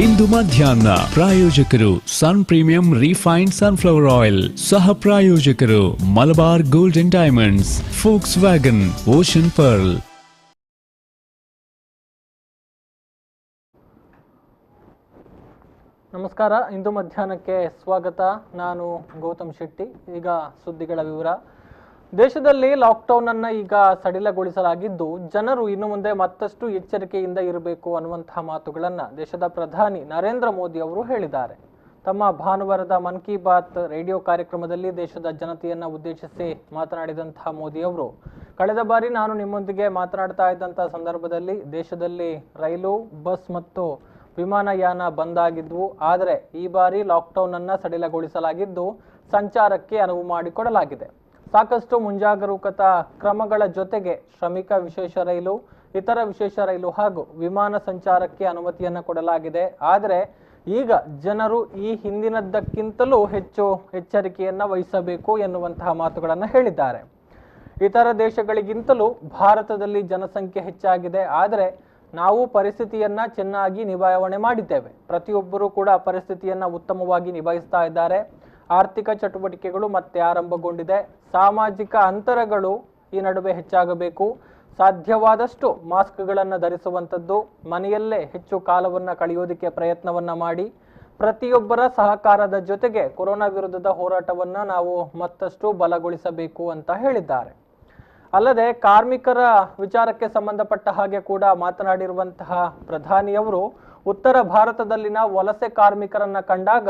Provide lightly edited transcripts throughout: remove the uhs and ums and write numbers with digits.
ಇಂದು ಮಧ್ಯಾಹ್ನ ಪ್ರಾಯೋಜಕರು ಸನ್ premium refined sunflower oil, ಸಹ ಪ್ರಾಯೋಜಕರು Malabar gold and diamonds, forks wagon, ocean pearl. ನಮಸ್ಕಾರ. ಇಂದು ಮಧ್ಯಾಹ್ನಕ್ಕೆ ಸ್ವಾಗತ. ನಾನು ಗೌತಮ್ ಶೆಟ್ಟಿ. ಈಗ ಸುದ್ದಿಗಳ ವಿವರ. ದೇಶದಲ್ಲಿ ಲಾಕ್ಡೌನ್ ಅನ್ನು ಈಗ ಸಡಿಲಗೊಳಿಸಲಾಗಿದ್ದು, ಜನರು ಇನ್ನು ಮುಂದೆ ಮತ್ತಷ್ಟು ಎಚ್ಚರಿಕೆಯಿಂದ ಇರಬೇಕು ಅನ್ನುವಂತಹ ಮಾತುಗಳನ್ನು ದೇಶದ ಪ್ರಧಾನಿ ನರೇಂದ್ರ ಮೋದಿ ಅವರು ಹೇಳಿದ್ದಾರೆ. ತಮ್ಮ ಭಾನುವಾರದ ಮನ್ ಕಿ ಬಾತ್ ರೇಡಿಯೋ ಕಾರ್ಯಕ್ರಮದಲ್ಲಿ ದೇಶದ ಜನತೆಯನ್ನು ಉದ್ದೇಶಿಸಿ ಮಾತನಾಡಿದಂತಹ ಮೋದಿ ಅವರು, ಕಳೆದ ಬಾರಿ ನಾನು ನಿಮ್ಮೊಂದಿಗೆ ಮಾತನಾಡ್ತಾ ಇದ್ದಂತಹ ಸಂದರ್ಭದಲ್ಲಿ ದೇಶದಲ್ಲಿ ರೈಲು, ಬಸ್ ಮತ್ತು ವಿಮಾನಯಾನ ಬಂದ್ ಆಗಿದ್ವು. ಆದರೆ ಈ ಬಾರಿ ಲಾಕ್ಡೌನ್ ಅನ್ನು ಸಡಿಲಗೊಳಿಸಲಾಗಿದ್ದು, ಸಂಚಾರಕ್ಕೆ ಅನುವು ಮಾಡಿಕೊಡಲಾಗಿದೆ. ಸಾಕಷ್ಟು ಮುಂಜಾಗರೂಕತಾ ಕ್ರಮಗಳ ಜೊತೆಗೆ ಶ್ರಮಿಕ ವಿಶೇಷ ರೈಲು, ಇತರ ವಿಶೇಷ ರೈಲು ಹಾಗೂ ವಿಮಾನ ಸಂಚಾರಕ್ಕೆ ಅನುಮತಿಯನ್ನು ಕೊಡಲಾಗಿದೆ. ಆದರೆ ಈಗ ಜನರು ಈ ಹಿಂದಿನದ್ದಕ್ಕಿಂತಲೂ ಹೆಚ್ಚು ಎಚ್ಚರಿಕೆಯನ್ನು ವಹಿಸಬೇಕು ಎನ್ನುವಂತಹ ಮಾತುಗಳನ್ನು ಹೇಳಿದ್ದಾರೆ. ಇತರ ದೇಶಗಳಿಗಿಂತಲೂ ಭಾರತದಲ್ಲಿ ಜನಸಂಖ್ಯೆ ಹೆಚ್ಚಾಗಿದೆ. ಆದರೆ ನಾವು ಪರಿಸ್ಥಿತಿಯನ್ನ ಚೆನ್ನಾಗಿ ನಿಭಾವಣೆ ಮಾಡಿದ್ದೇವೆ. ಪ್ರತಿಯೊಬ್ಬರೂ ಕೂಡ ಪರಿಸ್ಥಿತಿಯನ್ನ ಉತ್ತಮವಾಗಿ ನಿಭಾಯಿಸ್ತಾ ಇದ್ದಾರೆ. ಆರ್ಥಿಕ ಚಟುವಟಿಕೆಗಳು ಮತ್ತೆ ಆರಂಭಗೊಂಡಿದೆ. ಸಾಮಾಜಿಕ ಅಂತರಗಳು ಈ ನಡುವೆ ಹೆಚ್ಚಾಗಬೇಕು. ಸಾಧ್ಯವಾದಷ್ಟು ಮಾಸ್ಕ್ಗಳನ್ನು ಧರಿಸುವಂಥದ್ದು, ಮನೆಯಲ್ಲೇ ಹೆಚ್ಚು ಕಾಲವನ್ನು ಕಳೆಯೋದಕ್ಕೆ ಪ್ರಯತ್ನವನ್ನ ಮಾಡಿ, ಪ್ರತಿಯೊಬ್ಬರ ಸಹಕಾರದ ಜೊತೆಗೆ ಕೊರೋನಾ ವಿರುದ್ಧದ ಹೋರಾಟವನ್ನು ನಾವು ಮತ್ತಷ್ಟು ಬಲಗೊಳಿಸಬೇಕು ಅಂತ ಹೇಳಿದ್ದಾರೆ. ಅಲ್ಲದೆ ಕಾರ್ಮಿಕರ ವಿಚಾರಕ್ಕೆ ಸಂಬಂಧಪಟ್ಟ ಹಾಗೆ ಕೂಡ ಮಾತನಾಡಿರುವಂತಹ ಪ್ರಧಾನಿಯವರು, ಉತ್ತರ ಭಾರತದಲ್ಲಿನ ವಲಸೆ ಕಾರ್ಮಿಕರನ್ನ ಕಂಡಾಗ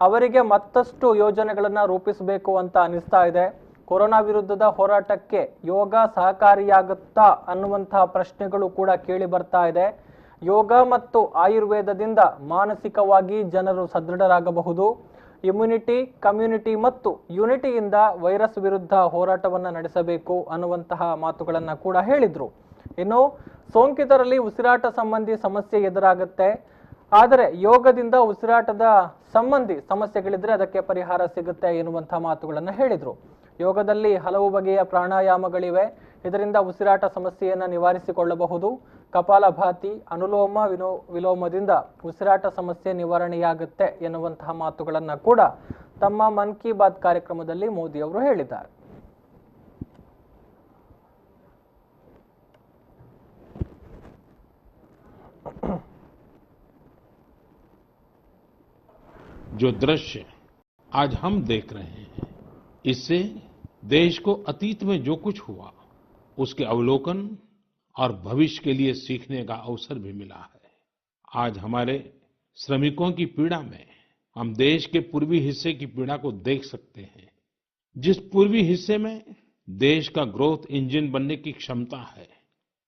ಅವರಿಗೆ ಮತ್ತಷ್ಟು ಯೋಜನೆಗಳನ್ನು ರೂಪಿಸಬೇಕು ಅಂತ ಅನಿಸ್ತಾ ಇದೆ. ಕೊರೋನಾ ವಿರುದ್ಧದ ಹೋರಾಟಕ್ಕೆ ಯೋಗ ಸಹಕಾರಿಯಾಗುತ್ತಾ ಅನ್ನುವಂತಹ ಪ್ರಶ್ನೆಗಳು ಕೂಡ ಕೇಳಿ ಬರ್ತಾ ಇದೆ. ಯೋಗ ಮತ್ತು ಆಯುರ್ವೇದದಿಂದ ಮಾನಸಿಕವಾಗಿ ಜನರು ಸದೃಢರಾಗಬಹುದು. ಇಮ್ಯುನಿಟಿ, ಕಮ್ಯುನಿಟಿ ಮತ್ತು ಯುನಿಟಿಯಿಂದ ವೈರಸ್ ವಿರುದ್ಧ ಹೋರಾಟವನ್ನು ನಡೆಸಬೇಕು ಅನ್ನುವಂತಹ ಮಾತುಗಳನ್ನು ಕೂಡ ಹೇಳಿದ್ರು. ಇನ್ನು ಸೋಂಕಿತರಲ್ಲಿ ಉಸಿರಾಟ ಸಂಬಂಧಿ ಸಮಸ್ಯೆ ಎದುರಾಗುತ್ತೆ. ಆದರೆ ಯೋಗದಿಂದ ಉಸಿರಾಟದ ಸಂಬಂಧಿ ಸಮಸ್ಯೆಗಳಿದ್ರೆ ಅದಕ್ಕೆ ಪರಿಹಾರ ಸಿಗುತ್ತೆ ಎನ್ನುವಂತಹ ಮಾತುಗಳನ್ನು ಹೇಳಿದ್ರು. ಯೋಗದಲ್ಲಿ ಹಲವು ಬಗೆಯ ಪ್ರಾಣಾಯಾಮಗಳಿವೆ. ಇದರಿಂದ ಉಸಿರಾಟ ಸಮಸ್ಯೆಯನ್ನು ನಿವಾರಿಸಿಕೊಳ್ಳಬಹುದು. ಕಪಾಲಭಾತಿ, ಅನುಲೋಮ ವಿಲೋಮದಿಂದ ಉಸಿರಾಟ ಸಮಸ್ಯೆ ನಿವಾರಣೆಯಾಗುತ್ತೆ ಎನ್ನುವಂತಹ ಮಾತುಗಳನ್ನು ಕೂಡ ತಮ್ಮ ಮನ್ ಕಿ ಬಾತ್ ಕಾರ್ಯಕ್ರಮದಲ್ಲಿ ಮೋದಿ ಅವರು ಹೇಳಿದ್ದಾರೆ. जो दृश्य आज हम देख रहे हैं, इससे देश को अतीत में जो कुछ हुआ उसके अवलोकन और भविष्य के लिए सीखने का अवसर भी मिला है। आज हमारे श्रमिकों की पीड़ा में हम देश के पूर्वी हिस्से की पीड़ा को देख सकते हैं। जिस पूर्वी हिस्से में देश का ग्रोथ इंजन बनने की क्षमता है,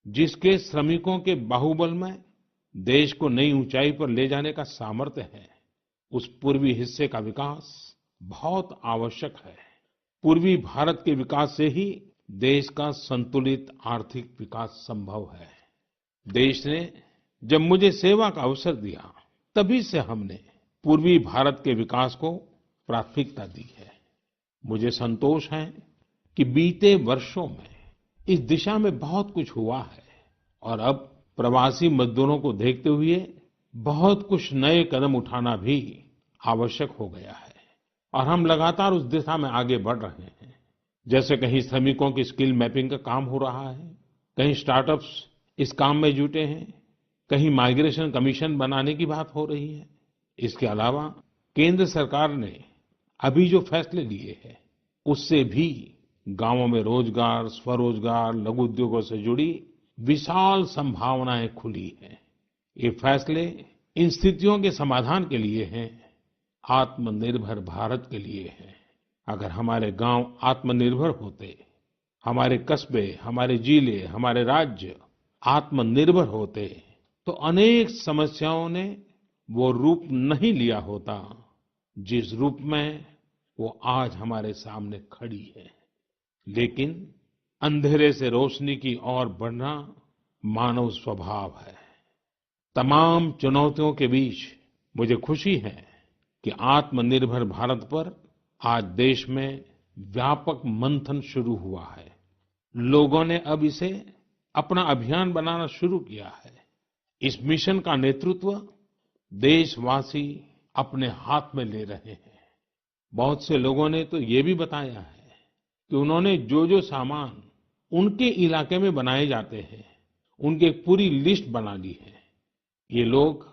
जिसके श्रमिकों के बाहुबल में देश को नई ऊंचाई पर ले जाने का सामर्थ्य है, उस पूर्वी हिस्से का विकास बहुत आवश्यक है। पूर्वी भारत के विकास से ही देश का संतुलित आर्थिक विकास संभव है। देश ने जब मुझे सेवा का अवसर दिया, तभी से हमने पूर्वी भारत के विकास को प्राथमिकता दी है। मुझे संतोष है कि बीते वर्षों में इस दिशा में बहुत कुछ हुआ है और अब प्रवासी मजदूरों को देखते हुए बहुत कुछ नए कदम उठाना भी आवश्यक हो गया है और हम लगातार उस दिशा में आगे बढ़ रहे हैं। जैसे कहीं श्रमिकों की स्किल मैपिंग का काम हो रहा है, कहीं स्टार्टअप्स इस काम में जुटे हैं, कहीं माइग्रेशन कमीशन बनाने की बात हो रही है। इसके अलावा केंद्र सरकार ने अभी जो फैसले लिए हैं, उससे भी गांवों में रोजगार, स्वरोजगार, लघु उद्योगों से जुड़ी विशाल संभावनाएं खुली हैं। ये फैसले इन स्थितियों के समाधान के लिए हैं, आत्मनिर्भर भारत के लिए हैं। अगर हमारे गांव आत्मनिर्भर होते, हमारे कस्बे, हमारे जिले, हमारे राज्य आत्मनिर्भर होते, तो अनेक समस्याओं ने वो रूप नहीं लिया होता जिस रूप में वो आज हमारे सामने खड़ी है। लेकिन अंधेरे से रोशनी की ओर बढ़ना मानव स्वभाव है। तमाम चुनौतियों के बीच मुझे खुशी है कि आत्मनिर्भर भारत पर आज देश में व्यापक मंथन शुरू हुआ है। लोगों ने अब इसे अपना अभियान बनाना शुरू किया है। इस मिशन का नेतृत्व देशवासी अपने हाथ में ले रहे हैं। बहुत से लोगों ने तो ये भी बताया है कि उन्होंने जो जो सामान उनके इलाके में बनाए जाते हैं, उनकी एक पूरी लिस्ट बना ली है। ये लोग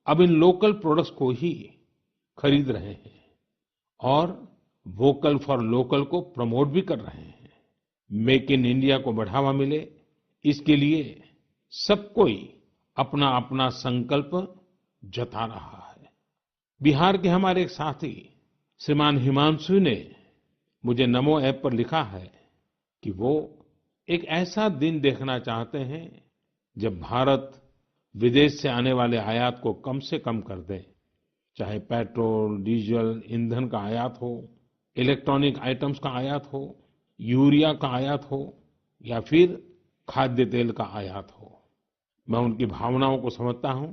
अब इन लोकल प्रोडक्ट्स को ही खरीद रहे हैं और वोकल फॉर लोकल को प्रमोट भी कर रहे हैं। मेक इन इंडिया को बढ़ावा मिले, इसके लिए सब कोई अपना अपना संकल्प जता रहा है। बिहार के हमारे एक साथी श्रीमान हिमांशु ने मुझे नमो ऐप पर लिखा है कि वो एक ऐसा दिन देखना चाहते हैं जब भारत विदेश से आने वाले आयात को कम से कम कर दे, चाहे पेट्रोल, डीजल, ईंधन का आयात हो, इलेक्ट्रॉनिक आइटम्स का आयात हो, यूरिया का आयात हो या फिर खाद्य तेल का आयात हो। मैं उनकी भावनाओं को समझता हूं।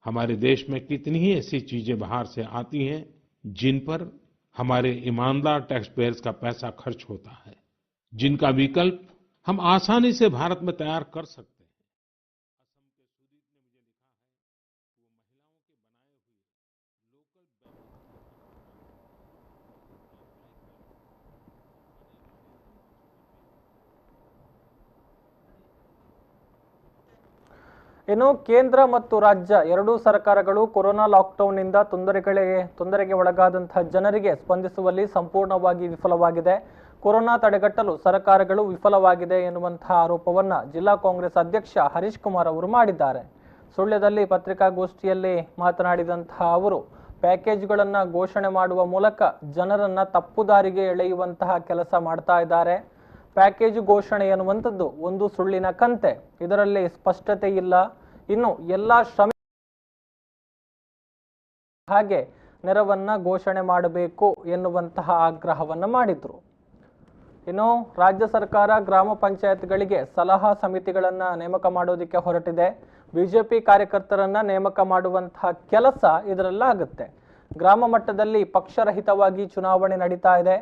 हमारे देश में कितनी ही ऐसी चीजें बाहर से आती हैं जिन पर हमारे ईमानदार टैक्स पेयर्स का पैसा खर्च होता है, जिनका विकल्प हम आसानी से भारत में तैयार कर सकते हैं। असम के सुदीप ने मुझे लिखा है कि वो महिलाओं के बनाए हुए लोकल ಇನ್ನು ಕೇಂದ್ರ ಮತ್ತು ರಾಜ್ಯ ಎರಡೂ ಸರ್ಕಾರಗಳು ಕೊರೋನಾ ಲಾಕ್ಡೌನ್ನಿಂದ ತೊಂದರೆಗೆ ಒಳಗಾದಂತಹ ಜನರಿಗೆ ಸ್ಪಂದಿಸುವಲ್ಲಿ ಸಂಪೂರ್ಣವಾಗಿ ವಿಫಲವಾಗಿದೆ. ಕೊರೋನಾ ತಡೆಗಟ್ಟಲು ಸರ್ಕಾರಗಳು ವಿಫಲವಾಗಿದೆ ಎನ್ನುವಂತಹ ಆರೋಪವನ್ನ ಜಿಲ್ಲಾ ಕಾಂಗ್ರೆಸ್ ಅಧ್ಯಕ್ಷ ಹರೀಶ್ ಕುಮಾರ್ ಅವರು ಮಾಡಿದ್ದಾರೆ. ಸುಳ್ಯದಲ್ಲಿ ಪತ್ರಿಕಾಗೋಷ್ಠಿಯಲ್ಲಿ ಮಾತನಾಡಿದಂತಹ ಅವರು ಪ್ಯಾಕೇಜ್ಗಳನ್ನು ಘೋಷಣೆ ಮಾಡುವ ಮೂಲಕ ಜನರನ್ನ ತಪ್ಪುದಾರಿಗೆ ಎಳೆಯುವಂತಹ ಕೆಲಸ ಮಾಡ್ತಾ ಇದ್ದಾರೆ. ಪ್ಯಾಕೇಜ್ ಘೋಷಣೆ ಎನ್ನುವಂಥದ್ದು ಒಂದು ಸುಳ್ಳಿನ ಕಂತೆ, ಇದರಲ್ಲಿ ಸ್ಪಷ್ಟತೆ ಇಲ್ಲ. ಇನ್ನು ಎಲ್ಲ ಹಾಗೆ ನೆರವನ್ನ ಘೋಷಣೆ ಮಾಡಬೇಕು ಎನ್ನುವಂತಹ ಆಗ್ರಹವನ್ನ ಮಾಡಿದ್ರು. ಇನ್ನು ರಾಜ್ಯ ಸರ್ಕಾರ ಗ್ರಾಮ ಪಂಚಾಯತ್ಗಳಿಗೆ ಸಲಹಾ ಸಮಿತಿಗಳನ್ನ ನೇಮಕ ಮಾಡೋದಕ್ಕೆ ಹೊರಟಿದೆ. ಬಿಜೆಪಿ ಕಾರ್ಯಕರ್ತರನ್ನ ನೇಮಕ ಮಾಡುವಂತಹ ಕೆಲಸ ಇದರಲ್ಲಾಗುತ್ತೆ. ಗ್ರಾಮ ಮಟ್ಟದಲ್ಲಿ ಪಕ್ಷರಹಿತವಾಗಿ ಚುನಾವಣೆ ನಡೀತಾ ಇದೆ.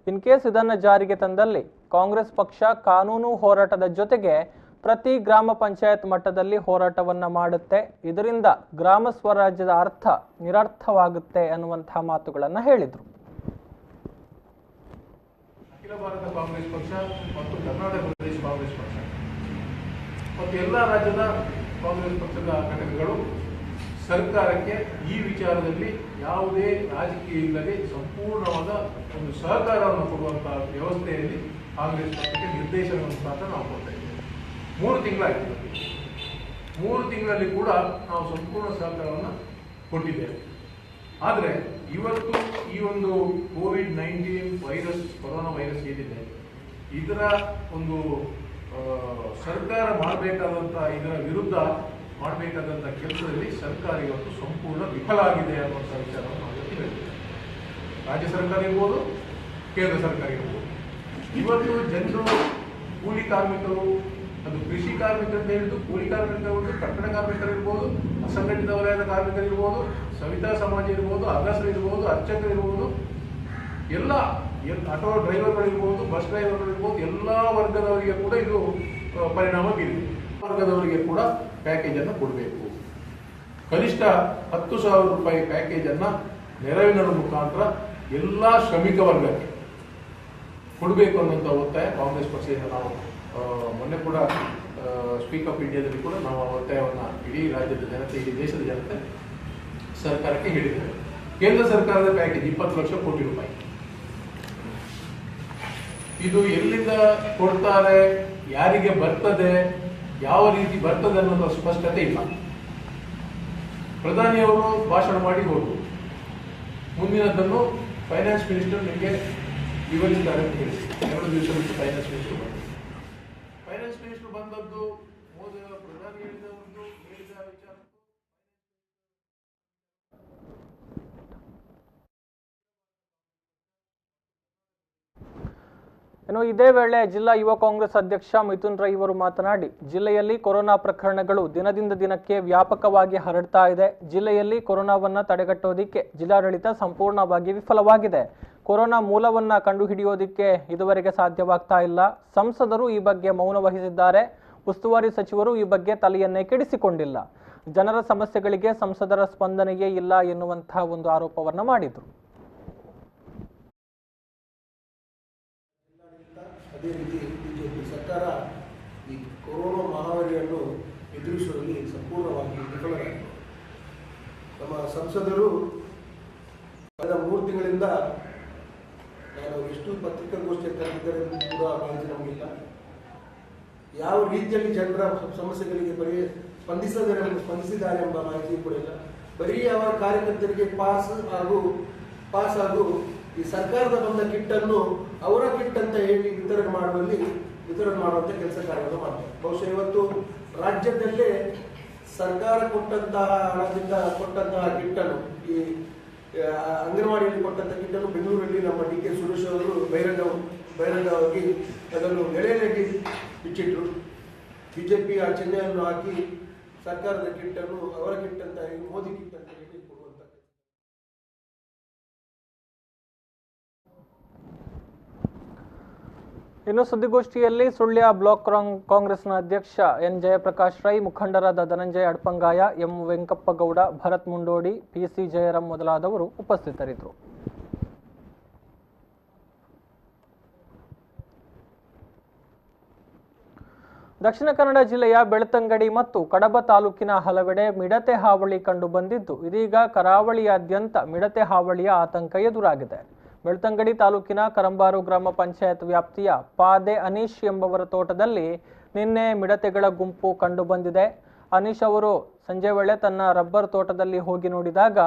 ಇನ್ ಕೇಸ್ ಇದನ್ನು ಜಾರಿಗೆ ತಂದಲ್ಲಿ ಕಾಂಗ್ರೆಸ್ ಪಕ್ಷ ಕಾನೂನು ಹೋರಾಟದ ಜೊತೆಗೆ ಪ್ರತಿ ಗ್ರಾಮ ಪಂಚಾಯತ್ ಮಟ್ಟದಲ್ಲಿ ಹೋರಾಟವನ್ನ ಮಾಡುತ್ತೆ. ಇದರಿಂದ ಗ್ರಾಮ ಸ್ವರಾಜ್ಯದ ಅರ್ಥ ನಿರರ್ಥವಾಗುತ್ತೆ ಅನ್ನುವಂತಹ ಮಾತುಗಳನ್ನು ಹೇಳಿದರು. ಅಖಿಲ ಭಾರತ ಕಾಂಗ್ರೆಸ್ ಪಕ್ಷ ಮತ್ತು ಕರ್ನಾಟಕ ಪ್ರದೇಶ ಕಾಂಗ್ರೆಸ್ ಪಕ್ಷ ಮತ್ತು ಎಲ್ಲ ರಾಜ್ಯದ ಕಾಂಗ್ರೆಸ್ ಪಕ್ಷದ ಘಟಕಗಳು ಸರ್ಕಾರಕ್ಕೆ ಈ ವಿಚಾರದಲ್ಲಿ ಯಾವುದೇ ರಾಜಕೀಯ ಇಲ್ಲದೆ ಸಂಪೂರ್ಣವಾದ ಒಂದು ಸಹಕಾರವನ್ನು ಕೊಡುವಂತಹ ವ್ಯವಸ್ಥೆಯಲ್ಲಿ ಕಾಂಗ್ರೆಸ್ ಪಕ್ಷಕ್ಕೆ ನಿರ್ದೇಶನವನ್ನು ಸಹ ನಾವು ಕೊಡ್ತಾ ಇದ್ದೇವೆ. 3 ತಿಂಗಳಾಯಿತು. 3 ತಿಂಗಳಲ್ಲಿ ಕೂಡ ನಾವು ಸಂಪೂರ್ಣ ಸಹಕಾರವನ್ನು ಕೊಟ್ಟಿದ್ದೇವೆ. ಆದರೆ ಇವತ್ತು ಈ ಒಂದು ಕೋವಿಡ್-19 ವೈರಸ್, ಕೊರೋನಾ ವೈರಸ್ ಏನಿದೆ, ಇದರ ಒಂದು ಸರ್ಕಾರ ಮಾಡಬೇಕಾದಂಥ, ಇದರ ವಿರುದ್ಧ ಮಾಡಬೇಕಾದಂಥ ಕೆಲಸದಲ್ಲಿ ಸರ್ಕಾರ ಇವತ್ತು ಸಂಪೂರ್ಣ ವಿಫಲ ಆಗಿದೆ ಅನ್ನುವಂಥ ವಿಚಾರವನ್ನು ನಾವು ಹೇಳ್ತೇವೆ. ರಾಜ್ಯ ಸರ್ಕಾರ ಇರ್ಬೋದು, ಕೇಂದ್ರ ಸರ್ಕಾರ ಇರ್ಬೋದು. ಇವತ್ತು ಜನರು ಕೂಲಿ ಕಾರ್ಮಿಕರು, ಅದು ಕೃಷಿ ಕಾರ್ಮಿಕರಿಂದ ಹಿಡಿದು ಕೂಲಿ ಕಾರ್ಮಿಕರಿರ್ಬೋದು, ಕಟ್ಟಡ ಕಾರ್ಮಿಕರಿರ್ಬೋದು, ಅಸಂಘಟಿತ ವಲಯದ ಕಾರ್ಮಿಕರಿರ್ಬೋದು, ಸವಿತಾ ಸಮಾಜ ಇರ್ಬೋದು, ಅಗಸರು ಇರ್ಬೋದು, ಅರ್ಚಕರು ಇರ್ಬೋದು, ಎಲ್ಲ ಆಟೋ ಡ್ರೈವರ್ಗಳಿರ್ಬೋದು, ಬಸ್ ಡ್ರೈವರ್ಗಳಿರ್ಬೋದು, ಎಲ್ಲ ವರ್ಗದವರಿಗೆ ಕೂಡ ಇದು ಪರಿಣಾಮ ಬೀರಿದೆ. ವರ್ಗದವರಿಗೆ ಕೂಡ ಪ್ಯಾಕೇಜ್ ಅನ್ನು ಕೊಡಬೇಕು. ಕನಿಷ್ಠ 10,000 ರೂಪಾಯಿ ಪ್ಯಾಕೇಜ್ ಅನ್ನ ನೆರವಿನ ಮುಖಾಂತರ ಎಲ್ಲ ಶ್ರಮಿಕ ವರ್ಗಕ್ಕೆ ಕೊಡಬೇಕು ಅನ್ನುವಂಥ ಒತ್ತಾಯ ಕಾಂಗ್ರೆಸ್ ಪಕ್ಷದಿಂದ ನಾವು ಮೊನ್ನೆ ಕೂಡ ಸ್ಪೀಕ್ ಆಫ್ ಇಂಡಿಯಾದಲ್ಲಿ ಕೂಡ ನಾವು ಒತ್ತಾಯವನ್ನು ಇಡೀ ರಾಜ್ಯದ ಜನತೆ, ಇಡೀ ದೇಶದ ಜನತೆ ಸರ್ಕಾರಕ್ಕೆ ಹೇಳಿದ್ದೇವೆ. ಕೇಂದ್ರ ಸರ್ಕಾರದ ಪ್ಯಾಕೇಜ್ 20 ಲಕ್ಷ ಕೋಟಿ ರೂಪಾಯಿ. ಇದು ಎಲ್ಲಿಂದ ಕೊಡ್ತಾರೆ, ಯಾರಿಗೆ ಬರ್ತದೆ, ಯಾವ ರೀತಿ ಬರ್ತದೆ ಅನ್ನೋದು ಸ್ಪಷ್ಟತೆ ಇಲ್ಲ. ಪ್ರಧಾನಿಯವರು ಭಾಷಣ ಮಾಡಿ ಹೋದ್ರು, ಮುಂದಿನದನ್ನು ಫೈನಾನ್ಸ್ ಮಿನಿಸ್ಟರ್ ನಿಮಗೆ ವಿವರಿಸ್ತಾರೆ ಅಂತ ಹೇಳಿ 2 ದಿವಸ ಬಿಟ್ಟು ಫೈನಾನ್ಸ್ ಮಿನಿಸ್ಟರ್ ಬಂದರು. ಫೈನಾನ್ಸ್ ಮಿನಿಸ್ಟರ್ ಬಂದದ್ದು ಪ್ರಧಾನಿ ಹೇಳಿದ ವಿಚಾರ. ಇನ್ನು ಇದೇ ವೇಳೆ ಜಿಲ್ಲಾ ಯುವ ಕಾಂಗ್ರೆಸ್ ಅಧ್ಯಕ್ಷ ಮಿಥುನ್ ರೈ ಅವರು ಮಾತನಾಡಿ, ಜಿಲ್ಲೆಯಲ್ಲಿ ಕೊರೋನಾ ಪ್ರಕರಣಗಳು ದಿನದಿಂದ ದಿನಕ್ಕೆ ವ್ಯಾಪಕವಾಗಿ ಹರಡ್ತಾ ಇದೆ. ಜಿಲ್ಲೆಯಲ್ಲಿ ಕೊರೋನಾವನ್ನ ತಡೆಗಟ್ಟೋದಿಕ್ಕೆ ಜಿಲ್ಲಾಡಳಿತ ಸಂಪೂರ್ಣವಾಗಿ ವಿಫಲವಾಗಿದೆ. ಕೊರೋನಾ ಮೂಲವನ್ನ ಕಂಡುಹಿಡಿಯೋದಿಕ್ಕೆ ಇದುವರೆಗೆ ಸಾಧ್ಯವಾಗ್ತಾ ಇಲ್ಲ. ಸಂಸದರು ಈ ಬಗ್ಗೆ ಮೌನ ವಹಿಸಿದ್ದಾರೆ. ಉಸ್ತುವಾರಿ ಸಚಿವರು ಈ ಬಗ್ಗೆ ತಲೆಯನ್ನೇ ಕೆಡಿಸಿಕೊಂಡಿಲ್ಲ. ಜನರ ಸಮಸ್ಯೆಗಳಿಗೆ ಸಂಸದರ ಸ್ಪಂದನೆಯೇ ಇಲ್ಲ ಎನ್ನುವಂತಹ ಒಂದು ಆರೋಪವನ್ನು ಮಾಡಿದರು. ಅದೇ ರೀತಿ ಬಿಜೆಪಿ ಸರ್ಕಾರ ಈ ಕೊರೋನಾ ಮಹಾಮಾರಿಯನ್ನು ಎದುರಿಸುವಲ್ಲಿ ಸಂಪೂರ್ಣವಾಗಿ ವಿಫಲರಾಗಿದೆ. ನಮ್ಮ ಸಂಸದರು ಕಳೆದ 3 ತಿಂಗಳಿಂದ ನಾನು ಎಷ್ಟು ಪತ್ರಿಕಾಗೋಷ್ಠಿ ಕರೆದಿದ್ದಾರೆ ಕೂಡ ಮಾಹಿತಿ ನಮಗಿಲ್ಲ. ಯಾವ ರೀತಿಯಲ್ಲಿ ಜನರ ಸಮಸ್ಯೆಗಳಿಗೆ ಸ್ಪಂದಿಸಿದ್ದಾರೆ ಎಂಬ ಮಾಹಿತಿ ಕೂಡ ಇಲ್ಲ. ಬರೀ ಅವರ ಕಾರ್ಯಕರ್ತರಿಗೆ ಪಾಸ್ ಹಾಗೂ ಈ ಸರ್ಕಾರದ ಬಂದ ಕಿಟ್ಟನ್ನು ಅವರ ಕಿಟ್ ಅಂತ ಹೇಳಿ ವಿತರಣೆ ಮಾಡುವಂತ ಕೆಲಸ ಕಾರ್ಯವನ್ನು ಮಾಡ್ತಾರೆ. ಬಹುಶಃ ಇವತ್ತು ರಾಜ್ಯದಲ್ಲೇ ಸರ್ಕಾರ ಕೊಟ್ಟಂತಹ ಹಣದಿಂದ ಕೊಟ್ಟಂತಹ ಕಿಟ್ಟನ್ನು, ಈ ಅಂಗನವಾಡಿಯಲ್ಲಿ ಕೊಟ್ಟಂತಹ ಕಿಟ್ಟನ್ನು ಬೆಂಗಳೂರಲ್ಲಿ ನಮ್ಮ ಡಿ ಕೆ ಸುರೇಶ್ ಅವರು ಬಹಿರಂಗವಾಗಿ ಅದನ್ನು ಎಳೆಯಲಾಗಿ ಬಿಚ್ಚಿಟ್ರು. ಬಿಜೆಪಿ ಆ ಚಿಹ್ನೆಯನ್ನು ಹಾಕಿ ಸರ್ಕಾರದ ಕಿಟ್ಟನ್ನು ಅವರ ಕಿಟ್ ಅಂತ ಹೇಳಿ, ಮೋದಿ ಕಿಟ್ ಅಂತ ಹೇಳಿ ಕೊಡುವಂತ. ಇನ್ನು ಸುದ್ದಿಗೋಷ್ಠಿಯಲ್ಲಿ ಸುಳ್ಯ ಬ್ಲಾಕ್ ಕಾಂಗ್ರೆಸ್ನ ಅಧ್ಯಕ್ಷ ಎನ್ ಜಯಪ್ರಕಾಶ್ ರೈ, ಮುಖಂಡರಾದ ಧನಂಜಯ ಅಡ್ಪಂಗಾಯ, ಎಂ ವೆಂಕಪ್ಪಗೌಡ, ಭರತ್ ಮುಂಡೋಡಿ, ಪಿಸಿ ಜಯರಾಮ್ ಮೊದಲಾದವರು ಉಪಸ್ಥಿತರಿದ್ದರು. ದಕ್ಷಿಣ ಕನ್ನಡ ಜಿಲ್ಲೆಯ ಬೆಳ್ತಂಗಡಿ ಮತ್ತು ಕಡಬ ತಾಲೂಕಿನ ಹಲವೆಡೆ ಮಿಡತೆ ಹಾವಳಿ ಕಂಡು ಬಂದಿದ್ದು, ಇದೀಗ ಕರಾವಳಿಯಾದ್ಯಂತ ಮಿಡತೆ ಹಾವಳಿಯ ಆತಂಕ ಎದುರಾಗಿದೆ. ಬೆಳ್ತಂಗಡಿ ತಾಲೂಕಿನ ಕರಂಬಾರು ಗ್ರಾಮ ಪಂಚಾಯತ್ ವ್ಯಾಪ್ತಿಯ ಪಾದೆ ಅನೀಶ್ ಎಂಬವರ ತೋಟದಲ್ಲಿ ನಿನ್ನೆ ಮಿಡತೆಗಳ ಗುಂಪು ಕಂಡು ಬಂದಿದೆ. ಅನೀಶ್ ಅವರು ಸಂಜೆ ವೇಳೆ ತನ್ನ ರಬ್ಬರ್ ತೋಟದಲ್ಲಿ ಹೋಗಿ ನೋಡಿದಾಗ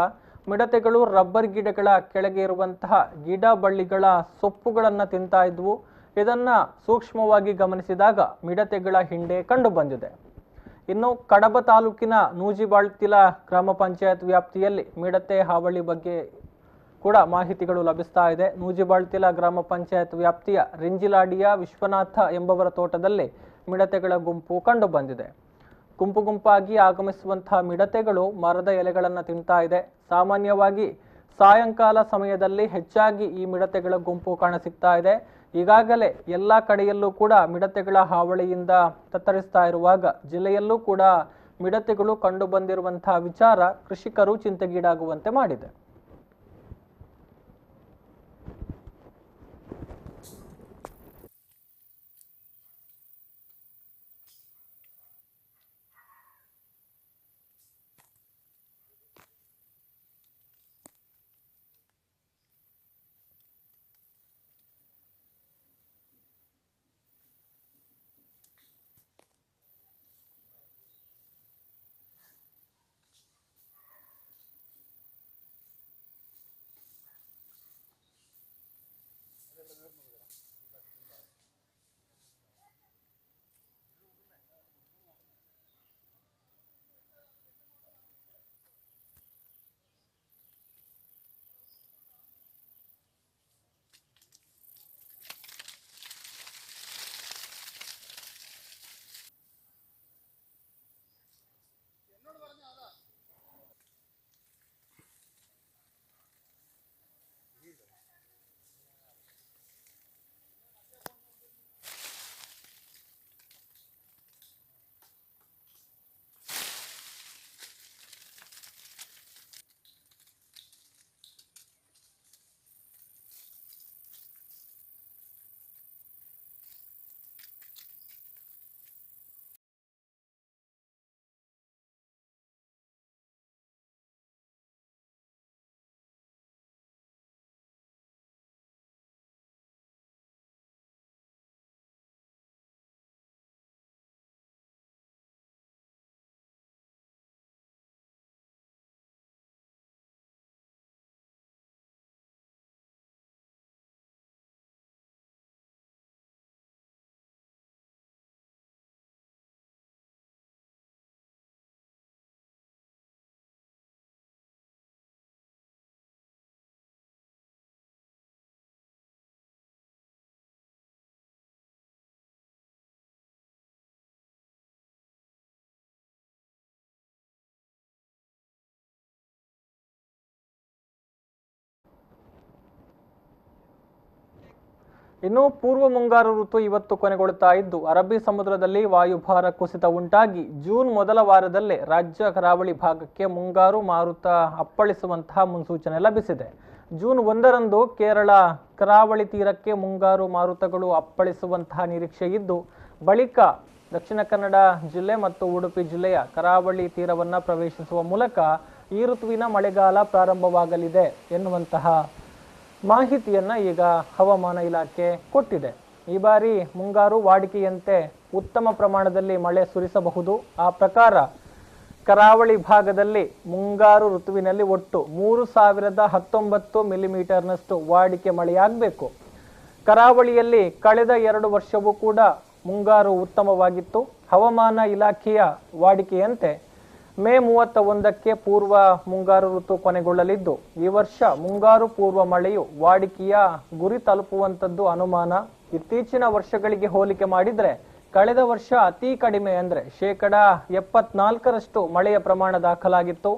ಮಿಡತೆಗಳು ರಬ್ಬರ್ ಗಿಡಗಳ ಕೆಳಗೆ ಇರುವಂತಹ ಗಿಡ ಬಳ್ಳಿಗಳ ಸೊಪ್ಪುಗಳನ್ನು ತಿಂತಾ ಇದ್ವು. ಇದನ್ನ ಸೂಕ್ಷ್ಮವಾಗಿ ಗಮನಿಸಿದಾಗ ಮಿಡತೆಗಳ ಹಿಂಡೆ ಕಂಡು ಬಂದಿದೆ. ಇನ್ನು ಕಡಬ ತಾಲೂಕಿನ ನೂಜಿಬಾಳ್ತಿಲ ಗ್ರಾಮ ಪಂಚಾಯತ್ ವ್ಯಾಪ್ತಿಯಲ್ಲಿ ಮಿಡತೆ ಹಾವಳಿ ಬಗ್ಗೆ ಕೂಡ ಮಾಹಿತಿಗಳು ಲಭಿಸ್ತಾ ಇದೆ. ನೂಜಿಬಾಳ್ತಿಲ ಗ್ರಾಮ ಪಂಚಾಯತ್ ವ್ಯಾಪ್ತಿಯ ರಿಂಜಿಲಾಡಿಯ ವಿಶ್ವನಾಥ ಎಂಬವರ ತೋಟದಲ್ಲಿ ಮಿಡತೆಗಳ ಗುಂಪು ಕಂಡು ಬಂದಿದೆ. ಗುಂಪಾಗಿ ಆಗಮಿಸುವಂತಹ ಮಿಡತೆಗಳು ಮರದ ಎಲೆಗಳನ್ನು ತಿಂತಾ ಇದೆ. ಸಾಮಾನ್ಯವಾಗಿ ಸಾಯಂಕಾಲ ಸಮಯದಲ್ಲಿ ಹೆಚ್ಚಾಗಿ ಈ ಮಿಡತೆಗಳ ಗುಂಪು ಕಾಣಸಿಗ್ತಾ ಇದೆ. ಈಗಾಗಲೇ ಎಲ್ಲ ಕಡೆಯಲ್ಲೂ ಕೂಡ ಮಿಡತೆಗಳ ಹಾವಳಿಯಿಂದ ತತ್ತರಿಸ್ತಾ ಇರುವಾಗ ಜಿಲ್ಲೆಯಲ್ಲೂ ಕೂಡ ಮಿಡತೆಗಳು ಕಂಡು ಬಂದಿರುವಂತಹ ವಿಚಾರ ಕೃಷಿಕರು ಚಿಂತೆಗೀಡಾಗುವಂತೆ ಮಾಡಿದೆ. ಇನ್ನು ಪೂರ್ವ ಮುಂಗಾರು ಋತು ಇವತ್ತು ಕೊನೆಗೊಳ್ಳುತ್ತಾ ಇದ್ದು ಅರಬ್ಬಿ ಸಮುದ್ರದಲ್ಲಿ ವಾಯುಭಾರ ಕುಸಿತ ಉಂಟಾಗಿ ಜೂನ್ ಮೊದಲ ವಾರದಲ್ಲೇ ರಾಜ್ಯ ಕರಾವಳಿ ಭಾಗಕ್ಕೆ ಮುಂಗಾರು ಮಾರುತ ಅಪ್ಪಳಿಸುವಂತಹ ಮುನ್ಸೂಚನೆ ಲಭಿಸಿದೆ. ಜೂನ್ 1ರಂದು ಕೇರಳ ಕರಾವಳಿ ತೀರಕ್ಕೆ ಮುಂಗಾರು ಮಾರುತಗಳು ಅಪ್ಪಳಿಸುವಂತಹ ನಿರೀಕ್ಷೆ ಇದ್ದು ಬಳಿಕ ದಕ್ಷಿಣ ಕನ್ನಡ ಜಿಲ್ಲೆ ಮತ್ತು ಉಡುಪಿ ಜಿಲ್ಲೆಯ ಕರಾವಳಿ ತೀರವನ್ನು ಪ್ರವೇಶಿಸುವ ಮೂಲಕ ಈ ಋತುವಿನ ಮಳೆಗಾಲ ಪ್ರಾರಂಭವಾಗಲಿದೆ ಎನ್ನುವಂತಹ ಮಾಹಿತಿಯನ್ನು ಈಗ ಹವಾಮಾನ ಇಲಾಖೆ ಕೊಟ್ಟಿದೆ. ಈ ಬಾರಿ ಮುಂಗಾರು ವಾಡಿಕೆಯಂತೆ ಉತ್ತಮ ಪ್ರಮಾಣದಲ್ಲಿ ಮಳೆ ಸುರಿಸಬಹುದು. ಆ ಪ್ರಕಾರ ಕರಾವಳಿ ಭಾಗದಲ್ಲಿ ಮುಂಗಾರು ಋತುವಿನಲ್ಲಿ ಒಟ್ಟು 3019 ಮಿಲಿಮೀಟರ್ನಷ್ಟು ವಾಡಿಕೆ ಮಳೆಯಾಗಬೇಕು. ಕರಾವಳಿಯಲ್ಲಿ ಕಳೆದ 2 ವರ್ಷವೂ ಕೂಡ ಮುಂಗಾರು ಉತ್ತಮವಾಗಿತ್ತು. ಹವಾಮಾನ ಇಲಾಖೆಯ ವಾಡಿಕೆಯಂತೆ ಮೇ 31ಕ್ಕೆ ಪೂರ್ವ ಮುಂಗಾರು ಋತು ಕೊನೆಗೊಳ್ಳಲಿದ್ದು ಈ ವರ್ಷ ಮುಂಗಾರು ಪೂರ್ವ ಮಳೆಯು ವಾಡಿಕೆಯ ಗುರಿ ತಲುಪುವಂಥದ್ದು ಅನುಮಾನ. ಇತ್ತೀಚಿನ ವರ್ಷಗಳಿಗೆ ಹೋಲಿಕೆ ಮಾಡಿದರೆ ಕಳೆದ ವರ್ಷ ಅತಿ ಕಡಿಮೆ ಅಂದರೆ 74% ಮಳೆಯ ಪ್ರಮಾಣ ದಾಖಲಾಗಿತ್ತು.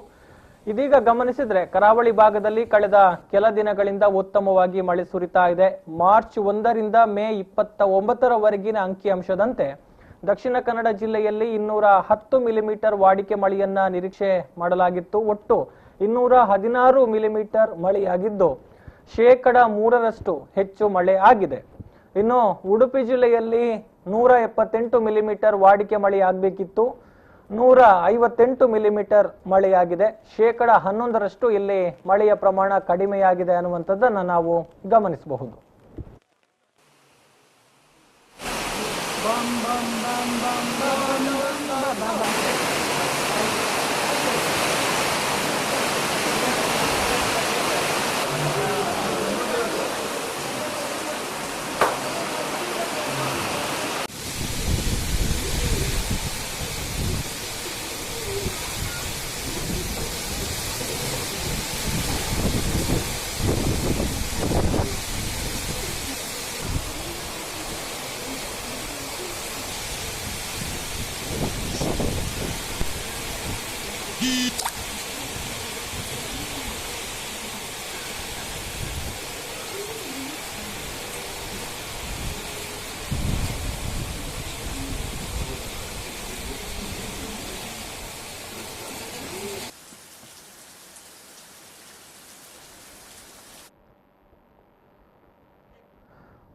ಇದೀಗ ಗಮನಿಸಿದ್ರೆ ಕರಾವಳಿ ಭಾಗದಲ್ಲಿ ಕಳೆದ ಕೆಲ ದಿನಗಳಿಂದ ಉತ್ತಮವಾಗಿ ಮಳೆ ಸುರಿತಾ ಇದೆ. ಮಾರ್ಚ್ 1ರಿಂದ ಮೇ 29ರವರೆಗಿನ ಅಂಕಿಅಂಶದಂತೆ ದಕ್ಷಿಣ ಕನ್ನಡ ಜಿಲ್ಲೆಯಲ್ಲಿ 210 ಮಿಲಿಮೀಟರ್ ವಾಡಿಕೆ ಮಳೆಯನ್ನ ನಿರೀಕ್ಷೆ ಮಾಡಲಾಗಿತ್ತು. ಒಟ್ಟು 216 ಮಿಲಿಮೀಟರ್ ಮಳೆಯಾಗಿದ್ದು 3% ಹೆಚ್ಚು ಮಳೆ ಆಗಿದೆ. ಇನ್ನು ಉಡುಪಿ ಜಿಲ್ಲೆಯಲ್ಲಿ 178 ಮಿಲಿಮೀಟರ್ ವಾಡಿಕೆ ಮಳೆಯಾಗಬೇಕಿತ್ತು. 158 ಮಿಲಿಮೀಟರ್ ಮಳೆಯಾಗಿದೆ. 11% ಇಲ್ಲಿ ಮಳೆಯ ಪ್ರಮಾಣ ಕಡಿಮೆಯಾಗಿದೆ ಅನ್ನುವಂಥದ್ದನ್ನು ನಾವು ಗಮನಿಸಬಹುದು.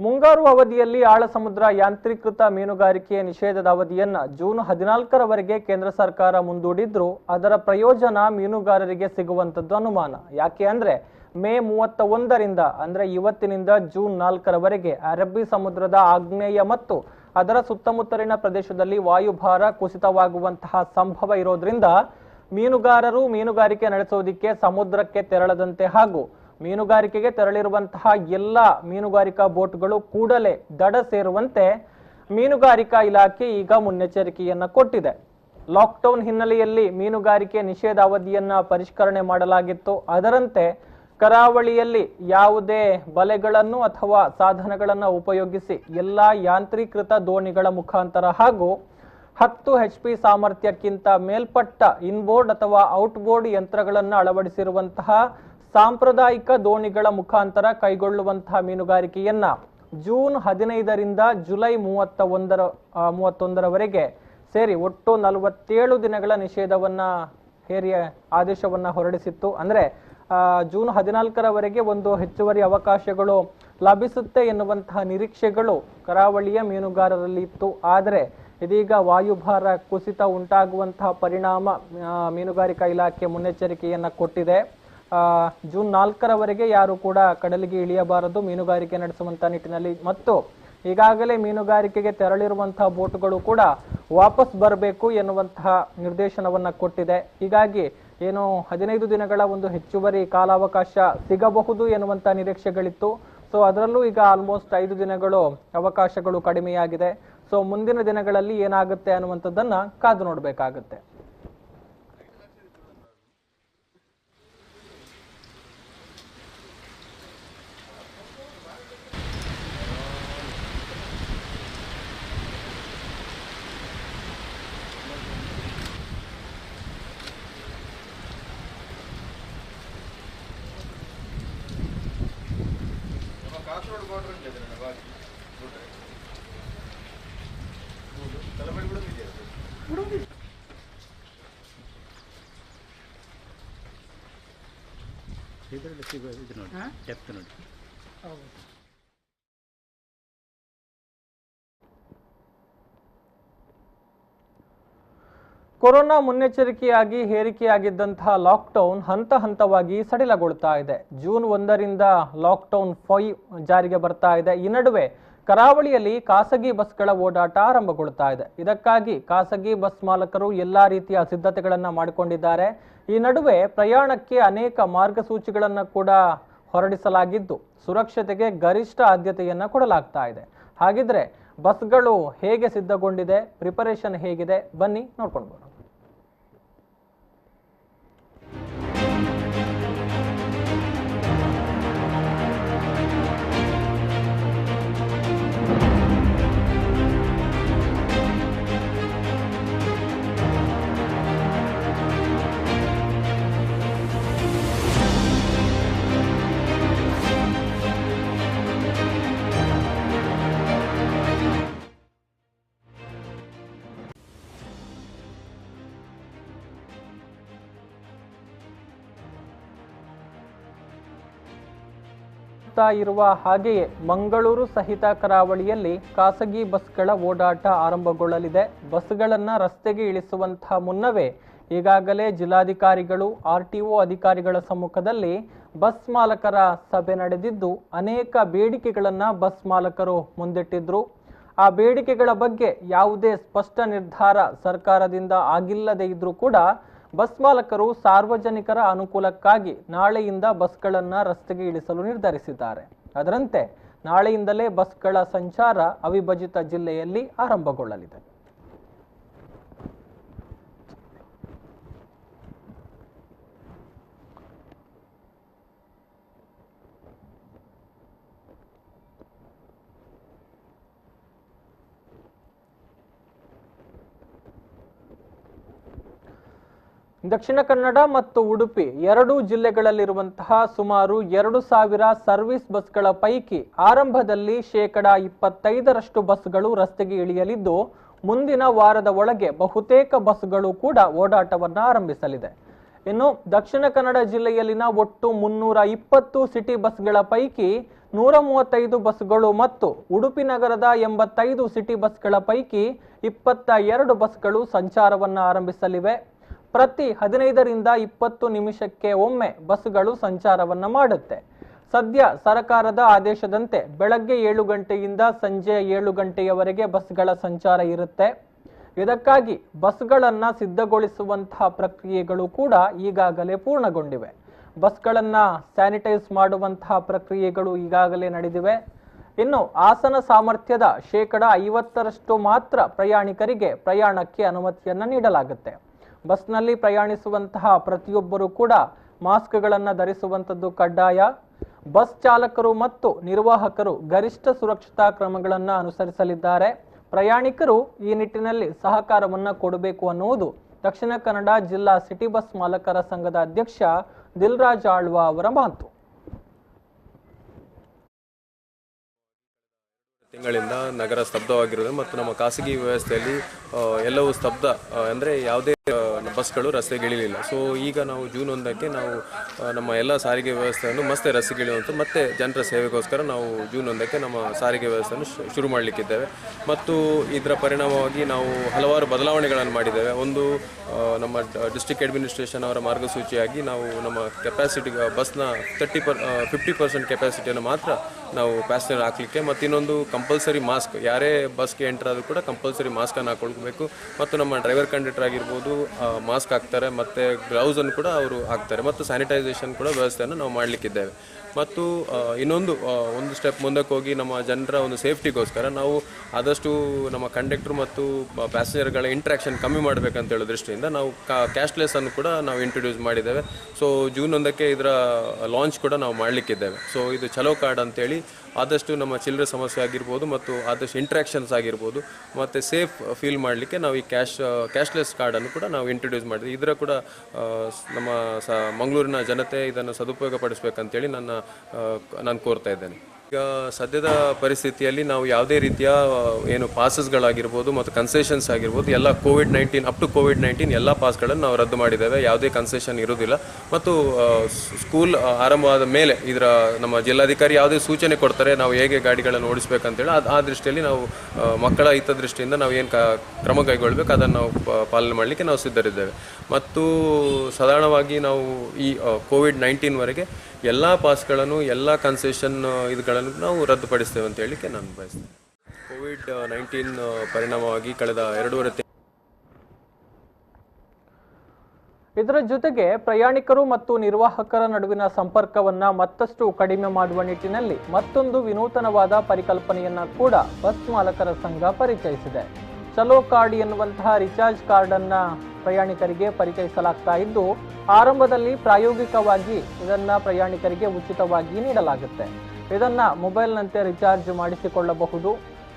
ಮುಂಗಾರು ಅವಧಿಯಲ್ಲಿ ಆಳ ಸಮುದ್ರ ಯಾಂತ್ರೀಕೃತ ಮೀನುಗಾರಿಕೆಯ ನಿಷೇಧದ ಅವಧಿಯನ್ನ ಜೂನ್ 14ರವರೆಗೆ ಕೇಂದ್ರ ಸರ್ಕಾರ ಮುಂದೂಡಿದ್ರು ಅದರ ಪ್ರಯೋಜನ ಮೀನುಗಾರರಿಗೆ ಸಿಗುವಂತದ್ದು ಅನುಮಾನ. ಯಾಕೆ ಅಂದ್ರೆ ಮೇ 31ರಿಂದ ಅಂದ್ರೆ ಇವತ್ತಿನಿಂದ ಜೂನ್ 4ರವರೆಗೆ ಅರಬ್ಬಿ ಸಮುದ್ರದ ಆಗ್ನೇಯ ಮತ್ತು ಅದರ ಸುತ್ತಮುತ್ತಲಿನ ಪ್ರದೇಶದಲ್ಲಿ ವಾಯುಭಾರ ಕುಸಿತವಾಗುವಂತಹ ಸಂಭವ ಇರೋದ್ರಿಂದ ಮೀನುಗಾರರು ಮೀನುಗಾರಿಕೆ ನಡೆಸೋದಿಕ್ಕೆ ಸಮುದ್ರಕ್ಕೆ ತೆರಳದಂತೆ ಹಾಗೂ ಮೀನುಗಾರಿಕೆಗೆ ತೆರಳಿರುವಂತಹ ಎಲ್ಲ ಮೀನುಗಾರಿಕಾ ಬೋಟ್ಗಳು ಕೂಡಲೇ ದಡ ಸೇರುವಂತೆ ಮೀನುಗಾರಿಕಾ ಇಲಾಖೆ ಈಗ ಮುನ್ನೆಚ್ಚರಿಕೆಯನ್ನ ಕೊಟ್ಟಿದೆ. ಲಾಕ್ಡೌನ್ ಹಿನ್ನೆಲೆಯಲ್ಲಿ ಮೀನುಗಾರಿಕೆ ನಿಷೇಧ ಅವಧಿಯನ್ನ ಪರಿಷ್ಕರಣೆ ಮಾಡಲಾಗಿತ್ತು. ಅದರಂತೆ ಕರಾವಳಿಯಲ್ಲಿ ಯಾವುದೇ ಬಲೆಗಳನ್ನು ಅಥವಾ ಸಾಧನಗಳನ್ನು ಉಪಯೋಗಿಸಿ ಎಲ್ಲ ಯಾಂತ್ರೀಕೃತ ದೋಣಿಗಳ ಮುಖಾಂತರ ಹಾಗೂ 10 HP ಸಾಮರ್ಥ್ಯಕ್ಕಿಂತ ಮೇಲ್ಪಟ್ಟ ಇನ್ಬೋರ್ಡ್ ಅಥವಾ ಔಟ್ಬೋರ್ಡ್ ಯಂತ್ರಗಳನ್ನು ಅಳವಡಿಸಿರುವಂತಹ ಸಾಂಪ್ರದಾಯಿಕ ದೋಣಿಗಳ ಮುಖಾಂತರ ಕೈಗೊಳ್ಳುವಂತಹ ಮೀನುಗಾರಿಕೆಯನ್ನ ಜೂನ್ 15ರಿಂದ ಜುಲೈ 31ರವರೆಗೆ ಸೇರಿ ಒಟ್ಟು 47 ದಿನಗಳ ನಿಷೇಧವನ್ನ ಹೇರಿ ಆದೇಶವನ್ನ ಹೊರಡಿಸಿತ್ತು. ಅಂದ್ರೆ ಜೂನ್ 14ರವರೆಗೆ ಒಂದು ಹೆಚ್ಚುವರಿ ಅವಕಾಶಗಳು ಲಭಿಸುತ್ತೆ ಎನ್ನುವಂತಹ ನಿರೀಕ್ಷೆಗಳು ಕರಾವಳಿಯ ಮೀನುಗಾರರಲ್ಲಿ ಇತ್ತು. ಆದರೆ ಇದೀಗ ವಾಯುಭಾರ ಕುಸಿತ ಉಂಟಾಗುವಂತಹ ಪರಿಣಾಮ ಮೀನುಗಾರಿಕಾ ಇಲಾಖೆ ಮುನ್ನೆಚ್ಚರಿಕೆಯನ್ನ ಕೊಟ್ಟಿದೆ. ಜೂನ್ 4ರವರೆಗೆ ಯಾರು ಕೂಡ ಕಡಲಿಗೆ ಇಳಿಯಬಾರದು ಮೀನುಗಾರಿಕೆ ನಡೆಸುವಂತಹ ನಿಟ್ಟಿನಲ್ಲಿ ಮತ್ತು ಈಗಾಗಲೇ ಮೀನುಗಾರಿಕೆಗೆ ತೆರಳಿರುವಂತಹ ಬೋಟ್ಗಳು ಕೂಡ ವಾಪಸ್ ಬರಬೇಕು ಎನ್ನುವಂತಹ ನಿರ್ದೇಶನವನ್ನ ಕೊಟ್ಟಿದೆ. ಹೀಗಾಗಿ ಏನು 15 ದಿನಗಳ ಒಂದು ಹೆಚ್ಚುವರಿ ಕಾಲಾವಕಾಶ ಸಿಗಬಹುದು ಎನ್ನುವಂತಹ ನಿರೀಕ್ಷೆಗಳಿತ್ತು. ಸೊ ಅದರಲ್ಲೂ ಈಗ ಆಲ್ಮೋಸ್ಟ್ 5 ದಿನಗಳು ಅವಕಾಶಗಳು ಕಡಿಮೆಯಾಗಿದೆ. ಸೊ ಮುಂದಿನ ದಿನಗಳಲ್ಲಿ ಏನಾಗುತ್ತೆ ಅನ್ನುವಂಥದ್ದನ್ನ ಕಾದು ನೋಡಬೇಕಾಗುತ್ತೆ. ಕಾಸರಗೋಡು ಬಾರ್ಡರ್ ಕೊರೋನಾ ಮುನ್ನೆಚ್ಚರಿಕೆಯಾಗಿ ಹೇರಿಕೆಯಾಗಿದ್ದಂತಹ ಲಾಕ್ಡೌನ್ ಹಂತ ಹಂತವಾಗಿ ಸಡಿಲಗೊಳ್ತಾ ಇದೆ. ಜೂನ್ 1ರಿಂದ ಲಾಕ್ಡೌನ್ 5 ಜಾರಿಗೆ ಬರ್ತಾ ಇದೆ. ಈ ನಡುವೆ ಕರಾವಳಿಯಲ್ಲಿ ಖಾಸಗಿ ಬಸ್ಗಳ ಓಡಾಟ ಆರಂಭಗೊಳ್ತಾ ಇದೆ. ಇದಕ್ಕಾಗಿ ಖಾಸಗಿ ಬಸ್ ಮಾಲಕರು ಎಲ್ಲಾ ರೀತಿಯ ಸಿದ್ಧತೆಗಳನ್ನು ಮಾಡಿಕೊಂಡಿದ್ದಾರೆ. ಈ ನಡುವೆ ಪ್ರಯಾಣಕ್ಕೆ ಅನೇಕ ಮಾರ್ಗಸೂಚಿಗಳನ್ನು ಕೂಡ ಹೊರಡಿಸಲಾಗಿದ್ದು ಸುರಕ್ಷತೆಗೆ ಗರಿಷ್ಠ ಆದ್ಯತೆಯನ್ನು ಕೊಡಲಾಗ್ತಾ ಇದೆ. ಹಾಗಿದ್ರೆ ಬಸ್ಗಳು ಹೇಗೆ ಸಿದ್ಧಗೊಂಡಿದೆ, ಪ್ರಿಪರೇಷನ್ ಹೇಗಿದೆ, ಬನ್ನಿ ನೋಡ್ಕೊಂಡು ಬರೋಣ. ಇರುವ ಹಾಗೆಯೇ ಮಂಗಳೂರು ಸಹಿತ ಕರಾವಳಿಯಲ್ಲಿ ಖಾಸಗಿ ಬಸ್ಗಳ ಓಡಾಟ ಆರಂಭಗೊಳ್ಳಲಿದೆ. ಬಸ್ಗಳನ್ನು ರಸ್ತೆಗೆ ಇಳಿಸುವಂತಹ ಮುನ್ನವೇ ಈಗಾಗಲೇ ಜಿಲ್ಲಾಧಿಕಾರಿಗಳು, ಆರ್ಟಿಒ ಅಧಿಕಾರಿಗಳ ಸಮ್ಮುಖದಲ್ಲಿ ಬಸ್ ಮಾಲಕರ ಸಭೆ ನಡೆದಿದ್ದು ಅನೇಕ ಬೇಡಿಕೆಗಳನ್ನು ಬಸ್ ಮಾಲಕರು ಮುಂದಿಟ್ಟಿದ್ರು. ಆ ಬೇಡಿಕೆಗಳ ಬಗ್ಗೆ ಯಾವುದೇ ಸ್ಪಷ್ಟ ನಿರ್ಧಾರ ಸರ್ಕಾರದಿಂದ ಆಗಿಲ್ಲದೆ ಇದ್ರೂ ಕೂಡ ಬಸ್ ಮಾಲಕರು ಸಾರ್ವಜನಿಕರ ಅನುಕೂಲಕ್ಕಾಗಿ ನಾಳೆಯಿಂದ ಬಸ್ಗಳನ್ನು ರಸ್ತೆಗೆ ಇಳಿಸಲು ನಿರ್ಧರಿಸಿದ್ದಾರೆ. ಅದರಂತೆ ನಾಳೆಯಿಂದಲೇ ಬಸ್ಗಳ ಸಂಚಾರ ಅವಿಭಜಿತ ಜಿಲ್ಲೆಯಲ್ಲಿ ಆರಂಭಗೊಳ್ಳಲಿದೆ. ದಕ್ಷಿಣ ಕನ್ನಡ ಮತ್ತು ಉಡುಪಿ ಎರಡೂ ಜಿಲ್ಲೆಗಳಲ್ಲಿರುವಂತಹ ಸುಮಾರು 2,000 ಸರ್ವಿಸ್ ಬಸ್ಗಳ ಪೈಕಿ ಆರಂಭದಲ್ಲಿ 25% ಬಸ್ಗಳು ರಸ್ತೆಗೆ ಇಳಿಯಲಿದ್ದು ಮುಂದಿನ ವಾರದ ಒಳಗೆ ಬಹುತೇಕ ಬಸ್ಗಳು ಕೂಡ ಓಡಾಟವನ್ನು ಆರಂಭಿಸಲಿದೆ. ಇನ್ನು ದಕ್ಷಿಣ ಕನ್ನಡ ಜಿಲ್ಲೆಯಲ್ಲಿನ ಒಟ್ಟು 320 ಸಿಟಿ ಬಸ್ಗಳ ಪೈಕಿ 135 ಬಸ್ಗಳು ಮತ್ತು ಉಡುಪಿ ನಗರದ 85 ಸಿಟಿ ಬಸ್ಗಳ ಪೈಕಿ 22 ಬಸ್ಗಳು ಸಂಚಾರವನ್ನು ಆರಂಭಿಸಲಿವೆ. ಪ್ರತಿ 15ರಿಂದ 20 ನಿಮಿಷಕ್ಕೆ ಒಮ್ಮೆ ಬಸ್ಗಳು ಸಂಚಾರವನ್ನ ಮಾಡುತ್ತೆ. ಸದ್ಯ ಸರ್ಕಾರದ ಆದೇಶದಂತೆ ಬೆಳಗ್ಗೆ 7 ಗಂಟೆಯಿಂದ ಸಂಜೆ 7 ಗಂಟೆಯವರೆಗೆ ಬಸ್ಗಳ ಸಂಚಾರ ಇರುತ್ತೆ. ಇದಕ್ಕಾಗಿ ಬಸ್ಗಳನ್ನ ಸಿದ್ಧಗೊಳಿಸುವಂತಹ ಪ್ರಕ್ರಿಯೆಗಳು ಕೂಡ ಈಗಾಗಲೇ ಪೂರ್ಣಗೊಂಡಿವೆ. ಬಸ್ಗಳನ್ನ ಸ್ಯಾನಿಟೈಸ್ ಮಾಡುವಂತಹ ಪ್ರಕ್ರಿಯೆಗಳು ಈಗಾಗಲೇ ನಡೆದಿವೆ. ಇನ್ನು ಆಸನ ಸಾಮರ್ಥ್ಯದ 50% ಮಾತ್ರ ಪ್ರಯಾಣಿಕರಿಗೆ ಪ್ರಯಾಣಕ್ಕೆ ಅನುಮತಿಯನ್ನ ನೀಡಲಾಗುತ್ತೆ. ಬಸ್ನಲ್ಲಿ ಪ್ರಯಾಣಿಸುವಂತಹ ಪ್ರತಿಯೊಬ್ಬರು ಕೂಡ ಮಾಸ್ಕ್ಗಳನ್ನು ಧರಿಸುವಂಥದ್ದು ಕಡ್ಡಾಯ. ಬಸ್ ಚಾಲಕರು ಮತ್ತು ನಿರ್ವಾಹಕರು ಗರಿಷ್ಠ ಸುರಕ್ಷತಾ ಕ್ರಮಗಳನ್ನು ಅನುಸರಿಸಲಿದ್ದಾರೆ. ಪ್ರಯಾಣಿಕರು ಈ ನಿಟ್ಟಿನಲ್ಲಿ ಸಹಕಾರವನ್ನು ಕೊಡಬೇಕು ಅನ್ನುವುದು ದಕ್ಷಿಣ ಕನ್ನಡ ಜಿಲ್ಲಾ ಸಿಟಿ ಬಸ್ ಮಾಲಕರ ಸಂಘದ ಅಧ್ಯಕ್ಷ ದಿಲ್ರಾಜ್ ಆಳ್ವಾ ಅವರ ಮಾತು. ತಿಂಗಳಿಂದ ನಗರ ಸ್ತಬ್ಧವಾಗಿರುವುದು ಮತ್ತು ನಮ್ಮ ಖಾಸಗಿ ವ್ಯವಸ್ಥೆಯಲ್ಲಿ ಎಲ್ಲವೂ ಸ್ತಬ್ಧ, ಅಂದರೆ ಯಾವುದೇ ಬಸ್ಗಳು ರಸ್ತೆಗೆ ಇಳಿಲಿಲ್ಲ. ಸೊ ಈಗ ನಾವು ಜೂನ್ 1ಕ್ಕೆ ನಾವು ನಮ್ಮ ಎಲ್ಲ ಸಾರಿಗೆ ವ್ಯವಸ್ಥೆಯನ್ನು ಮತ್ತೆ ರಸ್ತೆಗೆ ಇಳಿಯುವಂಥ ಮತ್ತೆ ಜನರ ಸೇವೆಗೋಸ್ಕರ ನಾವು ಜೂನ್ 1ಕ್ಕೆ ನಮ್ಮ ಸಾರಿಗೆ ವ್ಯವಸ್ಥೆಯನ್ನು ಶುರು ಮಾಡಲಿಕ್ಕಿದ್ದೇವೆ. ಮತ್ತು ಇದರ ಪರಿಣಾಮವಾಗಿ ನಾವು ಹಲವಾರು ಬದಲಾವಣೆಗಳನ್ನು ಮಾಡಿದ್ದೇವೆ. ಒಂದು ನಮ್ಮ ಡಿಸ್ಟ್ರಿಕ್ಟ್ ಅಡ್ಮಿನಿಸ್ಟ್ರೇಷನ್ ಅವರ ಮಾರ್ಗಸೂಚಿಯಾಗಿ ನಾವು ನಮ್ಮ ಕೆಪಾಸಿಟಿ ಬಸ್ನ 50% ಕೆಪಾಸಿಟಿಯನ್ನು ಮಾತ್ರ ನಾವು ಪ್ಯಾಸೆಂಜರ್ ಹಾಕಲಿಕ್ಕೆ, ಮತ್ತು ಇನ್ನೊಂದು ಕಂಪಲ್ಸರಿ ಮಾಸ್ಕ್, ಯಾರೇ ಬಸ್ಗೆ ಎಂಟರ್ ಆದರೂ ಕೂಡ ಕಂಪಲ್ಸರಿ ಮಾಸ್ಕನ್ನು ಹಾಕೊಳ್ಬೇಕು. ಮತ್ತು ನಮ್ಮ ಡ್ರೈವರ್ ಕಂಡಕ್ಟರ್ ಆಗಿರ್ಬೋದು ಮಾಸ್ಕ್ ಹಾಕ್ತಾರೆ, ಮತ್ತು ಗ್ಲೌಸನ್ನು ಕೂಡ ಅವರು ಹಾಕ್ತಾರೆ, ಮತ್ತು ಸ್ಯಾನಿಟೈಸೇಷನ್ ಕೂಡ ವ್ಯವಸ್ಥೆಯನ್ನು ನಾವು ಮಾಡಲಿಕ್ಕಿದ್ದೇವೆ. ಮತ್ತು ಇನ್ನೊಂದು ಒಂದು ಸ್ಟೆಪ್ ಮುಂದಕ್ಕೆ ಹೋಗಿ ನಮ್ಮ ಜನರ ಒಂದು ಸೇಫ್ಟಿಗೋಸ್ಕರ ನಾವು ಆದಷ್ಟು ನಮ್ಮ ಕಂಡಕ್ಟರ್ ಮತ್ತು ಪ್ಯಾಸೆಂಜರ್ಗಳ ಇಂಟ್ರಾಕ್ಷನ್ ಕಮ್ಮಿ ಮಾಡಬೇಕಂತ ಹೇಳೋ ದೃಷ್ಟಿಯಿಂದ ನಾವು ಕ್ಯಾಶ್ಲೆಸ್ಸನ್ನು ಕೂಡ ನಾವು ಇಂಟ್ರೊಡ್ಯೂಸ್ ಮಾಡಿದ್ದೇವೆ. ಸೊ ಜೂನ್ 1ಕ್ಕೆ ಇದರ ಲಾಂಚ್ ಕೂಡ ನಾವು ಮಾಡಲಿಕ್ಕಿದ್ದೇವೆ. ಸೊ ಇದು ಚಲೋ ಕಾರ್ಡ್ ಅಂತೇಳಿ ಆದಷ್ಟು ನಮ್ಮ ಚಿಲ್ಲರೆ ಸಮಸ್ಯೆ ಆಗಿರ್ಬೋದು ಮತ್ತು ಆದಷ್ಟು ಇಂಟ್ರಾಕ್ಷನ್ಸ್ ಆಗಿರ್ಬೋದು ಮತ್ತು ಸೇಫ್ ಫೀಲ್ ಮಾಡಲಿಕ್ಕೆ ನಾವು ಈ ಕ್ಯಾಶ್ಲೆಸ್ ಕಾರ್ಡನ್ನು ಕೂಡ ನಾವು ಇಂಟ್ರೊಡ್ಯೂಸ್ ಮಾಡಿದ್ವಿ. ಇದರ ಕೂಡ ನಮ್ಮ ಮಂಗಳೂರಿನ ಜನತೆ ಇದನ್ನು ಸದುಪಯೋಗ ಪಡಿಸಬೇಕಂತೇಳಿ ನಾನು ಕೋರ್ತಾ ಇದ್ದೇನೆ. ಈಗ ಸದ್ಯದ ಪರಿಸ್ಥಿತಿಯಲ್ಲಿ ನಾವು ಯಾವುದೇ ರೀತಿಯ ಏನು ಪಾಸಸ್ಗಳಾಗಿರ್ಬೋದು ಮತ್ತು ಕನ್ಸೆಷನ್ಸ್ ಆಗಿರ್ಬೋದು ಎಲ್ಲ ಕೋವಿಡ್-19 ಅಪ್ ಟು ಕೋವಿಡ್-19 ಎಲ್ಲ ಪಾಸ್ಗಳನ್ನು ನಾವು ರದ್ದು ಮಾಡಿದ್ದೇವೆ. ಯಾವುದೇ ಕನ್ಸೆಷನ್ ಇರೋದಿಲ್ಲ. ಮತ್ತು ಸ್ಕೂಲ್ ಆರಂಭವಾದ ಮೇಲೆ ಇದರ ನಮ್ಮ ಜಿಲ್ಲಾಧಿಕಾರಿ ಯಾವುದೇ ಸೂಚನೆ ಕೊಡ್ತಾರೆ ನಾವು ಹೇಗೆ ಗಾಡಿಗಳನ್ನು ಓಡಿಸ್ಬೇಕಂತೇಳಿ ಆ ದೃಷ್ಟಿಯಲ್ಲಿ ನಾವು ಮಕ್ಕಳ ಹಿತದೃಷ್ಟಿಯಿಂದ ನಾವು ಏನು ಕ್ರಮ ಕೈಗೊಳ್ಳಬೇಕು ಅದನ್ನು ನಾವು ಪಾಲನೆ ಮಾಡಲಿಕ್ಕೆ ನಾವು ಸಿದ್ಧರಿದ್ದೇವೆ. ಮತ್ತು ಸಾಧಾರಣವಾಗಿ ನಾವು ಈ ಕೋವಿಡ್-19ವರೆಗೆ ಎಲ್ಲ ಪಾಸ್ಗಳನ್ನು ಎಲ್ಲ ಕನ್ಸೆಷನ್ ಇದುಗಳನ್ನು ನಾವು ರದ್ದುಪಡಿಸ್ತೇವೆ ಅಂತ ಹೇಳಲಿಕ್ಕೆ ನಾನು ಬಯಸ್ತೇನೆ. ಕೋವಿಡ್-19 ಪರಿಣಾಮವಾಗಿ ಕಳೆದ 2.5 ಇದರ ಜೊತೆಗೆ ಪ್ರಯಾಣಿಕರು ಮತ್ತು ನಿರ್ವಾಹಕರ ನಡುವಿನ ಸಂಪರ್ಕವನ್ನ ಮತ್ತಷ್ಟು ಕಡಿಮೆ ಮಾಡುವ ನಿಟ್ಟಿನಲ್ಲಿ ಮತ್ತೊಂದು ವಿನೂತನವಾದ ಪರಿಕಲ್ಪನೆಯನ್ನ ಕೂಡ ಬಸ್ ಮಾಲಕರ ಸಂಘ ಪರಿಚಯಿಸಿದೆ. ಚಲೋ ಕಾರ್ಡ್ ಎನ್ನುವಂತಹ ರಿಚಾರ್ಜ್ ಕಾರ್ಡ್ ಅನ್ನ ಪ್ರಯಾಣಿಕರಿಗೆ ಪರಿಚಯಿಸಲಾಗ್ತಾ ಇದ್ದು, ಆರಂಭದಲ್ಲಿ ಪ್ರಾಯೋಗಿಕವಾಗಿ ಇದನ್ನ ಪ್ರಯಾಣಿಕರಿಗೆ ಉಚಿತವಾಗಿ ನೀಡಲಾಗುತ್ತೆ. ಇದನ್ನ ಮೊಬೈಲ್ನಂತೆ ರಿಚಾರ್ಜ್ ಮಾಡಿಸಿಕೊಳ್ಳಬಹುದು.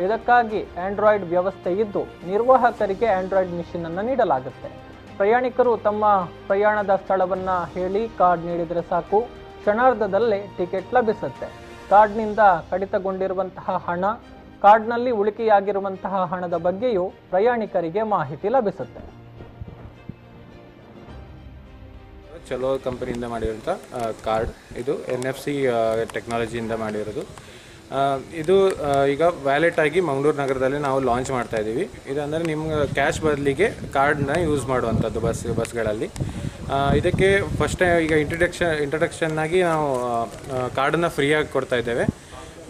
ಇದಕ್ಕಾಗಿ ಆಂಡ್ರಾಯ್ಡ್ ವ್ಯವಸ್ಥೆ ಇದ್ದು ನಿರ್ವಾಹಕರಿಗೆ ಆಂಡ್ರಾಯ್ಡ್ ಮಿಷಿನ್ ಅನ್ನು ನೀಡಲಾಗುತ್ತೆ. ಪ್ರಯಾಣಿಕರು ತಮ್ಮ ಪ್ರಯಾಣದ ಸ್ಥಳವನ್ನ ಹೇಳಿ ಕಾರ್ಡ್ ನೀಡಿದರೆ ಸಾಕು, ಕ್ಷಣಾರ್ಧದಲ್ಲೇ ಟಿಕೆಟ್ ಲಭಿಸುತ್ತೆ. ಕಾರ್ಡ್ನಿಂದ ಕಡಿತಗೊಂಡಿರುವಂತಹ ಹಣ, ಕಾರ್ಡ್ನಲ್ಲಿ ಉಳಿಕೆಯಾಗಿರುವಂತಹ ಹಣದ ಬಗ್ಗೆಯೂ ಪ್ರಯಾಣಿಕರಿಗೆ ಮಾಹಿತಿ ಲಭಿಸುತ್ತೆ. ಚಲೋ ಕಂಪನಿಯಿಂದ ಮಾಡಿರುವಂಥ ಕಾರ್ಡ್ ಇದು NFC ಟೆಕ್ನಾಲಜಿಯಿಂದ ಮಾಡಿರೋದು. ಇದು ಈಗ ವ್ಯಾಲೆಟ್ ಆಗಿ ಮಂಗಳೂರು ನಗರದಲ್ಲಿ ನಾವು ಲಾಂಚ್ ಮಾಡ್ತಾ ಇದ್ದೀವಿ. ಇದಂದರೆ ನಿಮ್ಗೆ ಕ್ಯಾಶ್ ಬದಲಿಗೆ ಕಾರ್ಡ್ನ ಯೂಸ್ ಮಾಡುವಂಥದ್ದು ಬಸ್ಗಳಲ್ಲಿ. ಇದಕ್ಕೆ ಫಸ್ಟ್ ಈಗ ಇಂಟ್ರಡಕ್ಷನ್ ಆಗಿ ನಾವು ಕಾರ್ಡನ್ನು ಫ್ರೀಯಾಗಿ ಕೊಡ್ತಾ ಇದ್ದೇವೆ.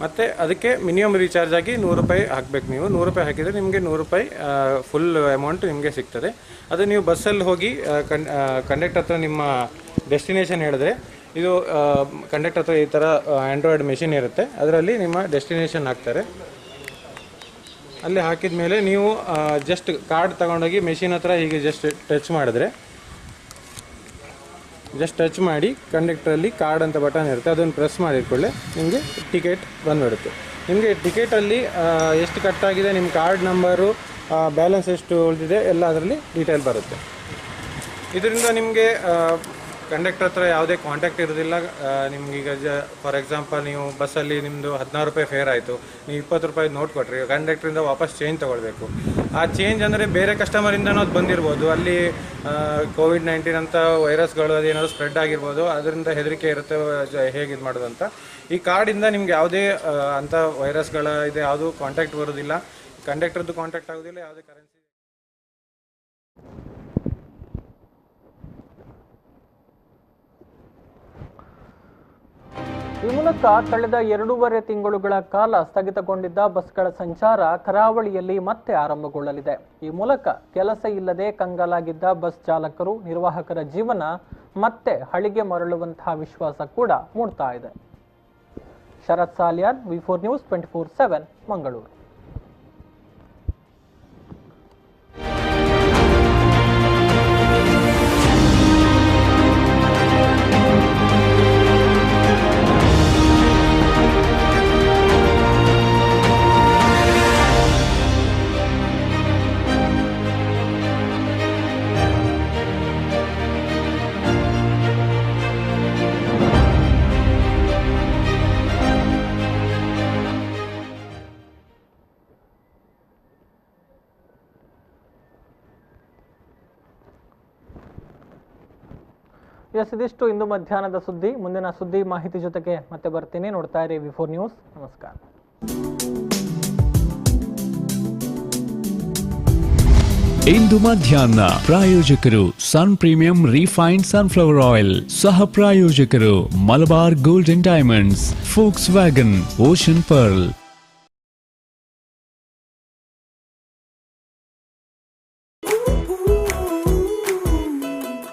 ಮತ್ತು ಅದಕ್ಕೆ ಮಿನಿಮಮ್ ರೀಚಾರ್ಜ್ ಆಗಿ 100 ರೂಪಾಯಿ ಹಾಕಬೇಕು. ನೀವು 100 ರೂಪಾಯಿ ಹಾಕಿದರೆ ನಿಮಗೆ 100 ರೂಪಾಯಿ ಫುಲ್ ಅಮೌಂಟ್ ನಿಮಗೆ ಸಿಗ್ತದೆ. ಅದು ನೀವು ಬಸ್ಸಲ್ಲಿ ಹೋಗಿ ಕಂಡಕ್ಟರ್ ಹತ್ರ ನಿಮ್ಮ ಡೆಸ್ಟಿನೇಷನ್ ಹೇಳಿದ್ರೆ, ಇದು ಕಂಡಕ್ಟರ್ ಹತ್ರ ಈ ಥರ ಆಂಡ್ರಾಯ್ಡ್ ಮೆಷಿನ್ ಇರುತ್ತೆ, ಅದರಲ್ಲಿ ನಿಮ್ಮ ಡೆಸ್ಟಿನೇಷನ್ ಹಾಕ್ತಾರೆ. ಅಲ್ಲಿ ಹಾಕಿದ ಮೇಲೆ ನೀವು ಜಸ್ಟ್ ಕಾರ್ಡ್ ತಗೊಂಡೋಗಿ ಮೆಷಿನ್ ಹತ್ರ ಹೀಗೆ ಜಸ್ಟ್ ಟಚ್ ಮಾಡಿದ್ರೆ, ಜಸ್ಟ್ ಟಚ್ ಮಾಡಿ ಕಂಡಕ್ಟ್ರಲ್ಲಿ ಕಾರ್ಡ್ ಅಂತ ಬಟನ್ ಇರುತ್ತೆ, ಅದನ್ನು ಪ್ರೆಸ್ ಮಾಡಿಕೊಳ್ಳೆ ನಿಮಗೆ ಟಿಕೆಟ್ ಬಂದುಬಿಡುತ್ತೆ. ನಿಮಗೆ ಟಿಕೆಟಲ್ಲಿ ಎಷ್ಟು ಕಟ್ಟಾಗಿದೆ, ನಿಮ್ಮ ಕಾರ್ಡ್ ನಂಬರು, ಬ್ಯಾಲೆನ್ಸ್ ಎಷ್ಟು ಉಳಿದಿದೆ ಎಲ್ಲ ಅದರಲ್ಲಿ ಡೀಟೇಲ್ ಬರುತ್ತೆ. ಇದರಿಂದ ನಿಮಗೆ ಕಂಡಕ್ಟರ್ ಹತ್ರ ಯಾವುದೇ ಕಾಂಟ್ಯಾಕ್ಟ್ ಇರೋದಿಲ್ಲ. ನಿಮ್ಗೀಗ ಫಾರ್ ಎಕ್ಸಾಂಪಲ್ ನೀವು ಬಸ್ಸಲ್ಲಿ ನಿಮ್ಮದು 16 ರೂಪಾಯಿ ಫೇರ್ ಆಯಿತು, ನೀವು 20 ರೂಪಾಯಿ ನೋಟ್ ಕೊಟ್ಟರೆ ಕಂಡಕ್ಟ್ರಿಂದ ವಾಪಸ್ ಚೇಂಜ್ ತೊಗೊಳ್ಬೇಕು. ಆ ಚೇಂಜ್ ಅಂದರೆ ಬೇರೆ ಕಸ್ಟಮರಿಂದನೂ ಅದು ಬಂದಿರ್ಬೋದು, ಅಲ್ಲಿ ಕೋವಿಡ್-19 ಅಂತ ವೈರಸ್ಗಳು ಅದೇನಾದರೂ ಸ್ಪ್ರೆಡ್ ಆಗಿರ್ಬೋದು, ಅದರಿಂದ ಹೆದರಿಕೆ ಇರುತ್ತೆ ಹೇಗೆ ಇದು ಮಾಡೋದು ಅಂತ. ಈ ಕಾರ್ಡಿಂದ ನಿಮ್ಗೆ ಯಾವುದೇ ಅಂಥ ವೈರಸ್ಗಳ ಇದೆ ಯಾವುದೂ ಕಾಂಟ್ಯಾಕ್ಟ್ ಬರೋದಿಲ್ಲ, ಕಂಡಕ್ಟರ್ದು ಕಾಂಟ್ಯಾಕ್ಟ್ ಆಗೋದಿಲ್ಲ, ಯಾವುದೇ ಕರೆನ್ಸಿ. ಈ ಮೂಲಕ ಕಳೆದ 2.5 ತಿಂಗಳುಗಳ ಕಾಲ ಸ್ಥಗಿತಗೊಂಡಿದ್ದ ಬಸ್ಗಳ ಸಂಚಾರ ಕರಾವಳಿಯಲ್ಲಿ ಮತ್ತೆ ಆರಂಭಗೊಳ್ಳಲಿದೆ. ಈ ಮೂಲಕ ಕೆಲಸ ಇಲ್ಲದೆ ಕಂಗಾಲಾಗಿದ್ದ ಬಸ್ ಚಾಲಕರು, ನಿರ್ವಾಹಕರ ಜೀವನ ಮತ್ತೆ ಹಳಿಗೆ ಮರಳುವಂತಹ ವಿಶ್ವಾಸ ಕೂಡ ಮೂಡ್ತಾ ಇದೆ. ಶರತ್ ಸಾಲಿಯಾನ್, V4 ನ್ಯೂಸ್ 24/7 ಮಂಗಳೂರು. ಇದಿಷ್ಟು ಇಂದು ಮಧ್ಯಾಹ್ನದ ಸುದ್ದಿ. ಮುಂದಿನ ಸುದ್ದಿ ಮಾಹಿತಿ ಜೊತೆಗೆ ಮತ್ತೆ ಬರ್ತೀನಿ. ನೋಡ್ತಾ ಇರಿ V4 ನ್ಯೂಸ್. ನಮಸ್ಕಾರ. ಇಂದು ಮಧ್ಯಾಹ್ನ ಪ್ರಾಯೋಜಕರು ಸನ್ ಪ್ರೀಮಿಯಂ ರಿಫೈನ್ಡ್ ಸನ್ಫ್ಲವರ್ ಆಯಿಲ್, ಸಹ ಪ್ರಾಯೋಜಕರು Malabar golden diamonds, forks wagon, ocean pearl.